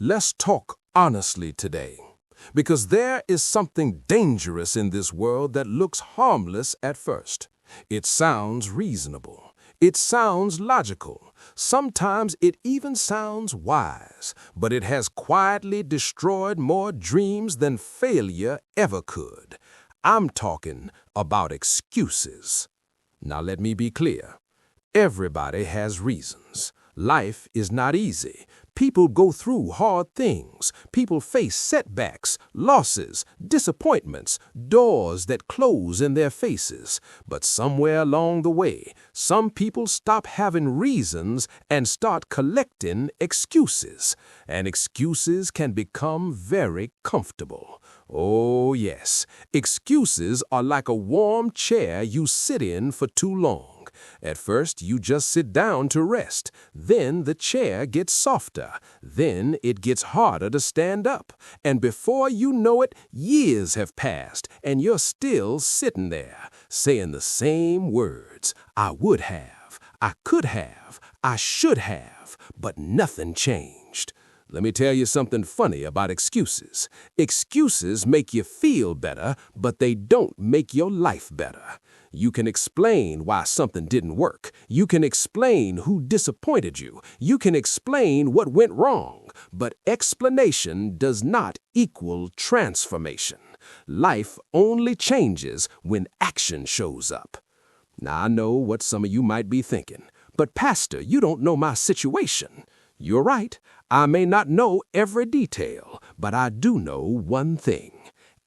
let's talk honestly today. Because there is something dangerous in this world that looks harmless at first. It sounds reasonable. It sounds logical. Sometimes it even sounds wise, but it has quietly destroyed more dreams than failure ever could. I'm talking about excuses. Now let me be clear. Everybody has reasons. Life is not easy. People go through hard things. People face setbacks, losses, disappointments, doors that close in their faces. But somewhere along the way, some people stop having reasons and start collecting excuses. And excuses can become very comfortable. Oh yes, excuses are like a warm chair you sit in for too long. At first, you just sit down to rest. Then the chair gets softer. Then it gets harder to stand up. And before you know it, years have passed, and you're still sitting there, saying the same words. I would have, I could have, I should have, but nothing changed. Let me tell you something funny about excuses. Excuses make you feel better, but they don't make your life better. You can explain why something didn't work. You can explain who disappointed you. You can explain what went wrong. But explanation does not equal transformation. Life only changes when action shows up. Now, I know what some of you might be thinking, but Pastor, you don't know my situation. You're right. I may not know every detail, but I do know one thing.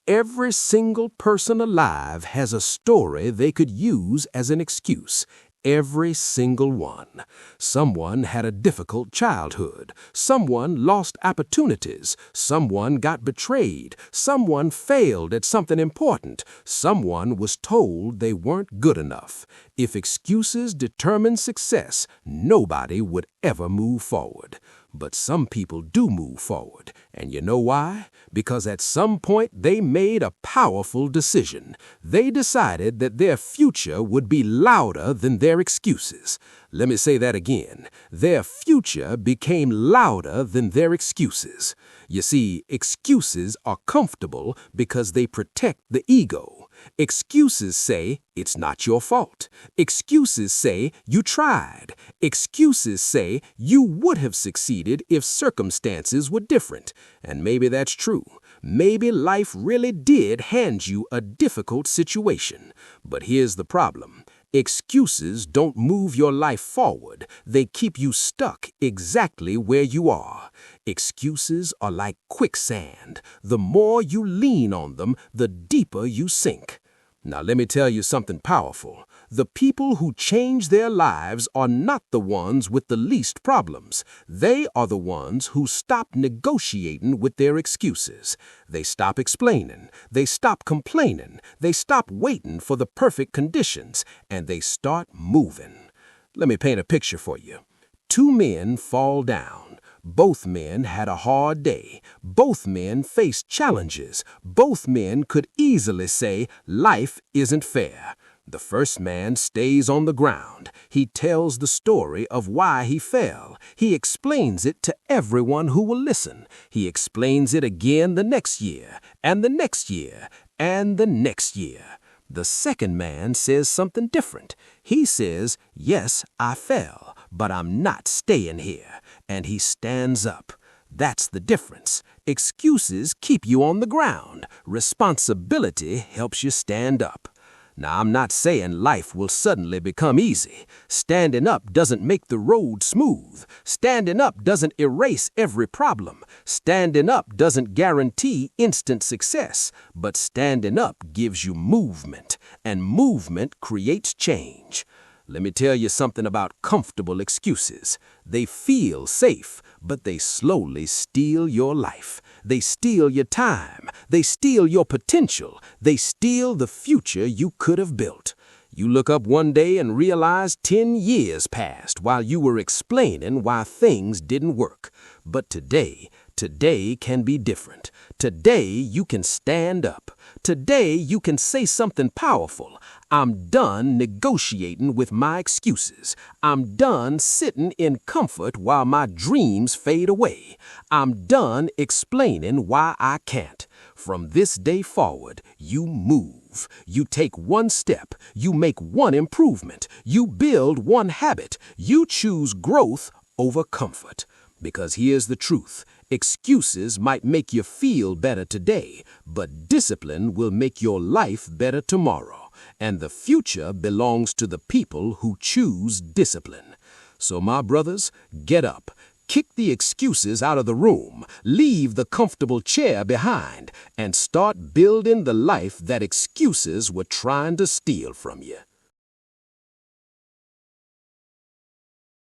Every single person alive has a story they could use as an excuse. Every single one. Someone had a difficult childhood. Someone lost opportunities. Someone got betrayed. Someone failed at something important. Someone was told they weren't good enough. If excuses determined success, nobody would ever move forward. But some people do move forward. And you know why? Because at some point they made a powerful decision. They decided that their future would be louder than their excuses. Let me say that again. Their future became louder than their excuses. You see, excuses are comfortable because they protect the ego. Excuses say it's not your fault. Excuses say you tried. Excuses say you would have succeeded if circumstances were different. And maybe that's true. Maybe life really did hand you a difficult situation. But here's the problem. Excuses don't move your life forward. They keep you stuck exactly where you are. Excuses are like quicksand. The more you lean on them, the deeper you sink. Now let me tell you something powerful. The people who change their lives are not the ones with the least problems. They are the ones who stop negotiating with their excuses. They stop explaining. They stop complaining. They stop waiting for the perfect conditions. And they start moving. Let me paint a picture for you. Two men fall down. Both men had a hard day. Both men faced challenges. Both men could easily say, life isn't fair. The first man stays on the ground. He tells the story of why he fell. He explains it to everyone who will listen. He explains it again the next year, and the next year, and the next year. The second man says something different. He says, yes, I fell, but I'm not staying here. And he stands up. That's the difference. Excuses keep you on the ground. Responsibility helps you stand up. Now, I'm not saying life will suddenly become easy. Standing up doesn't make the road smooth. Standing up doesn't erase every problem. Standing up doesn't guarantee instant success. But standing up gives you movement, and movement creates change. Let me tell you something about comfortable excuses. They feel safe, but they slowly steal your life. They steal your time. They steal your potential. They steal the future you could have built. You look up one day and realize 10 years passed while you were explaining why things didn't work. But today can be different. Today you can stand up. Today you can say something powerful. I'm done negotiating with my excuses. I'm done sitting in comfort while my dreams fade away. I'm done explaining why I can't. From this day forward, you move. You take one step. You make one improvement. You build one habit. You choose growth over comfort. Because here's the truth. Excuses might make you feel better today, but discipline will make your life better tomorrow. And the future belongs to the people who choose discipline. So my brothers, get up. Kick the excuses out of the room, leave the comfortable chair behind, and start building the life that excuses were trying to steal from you.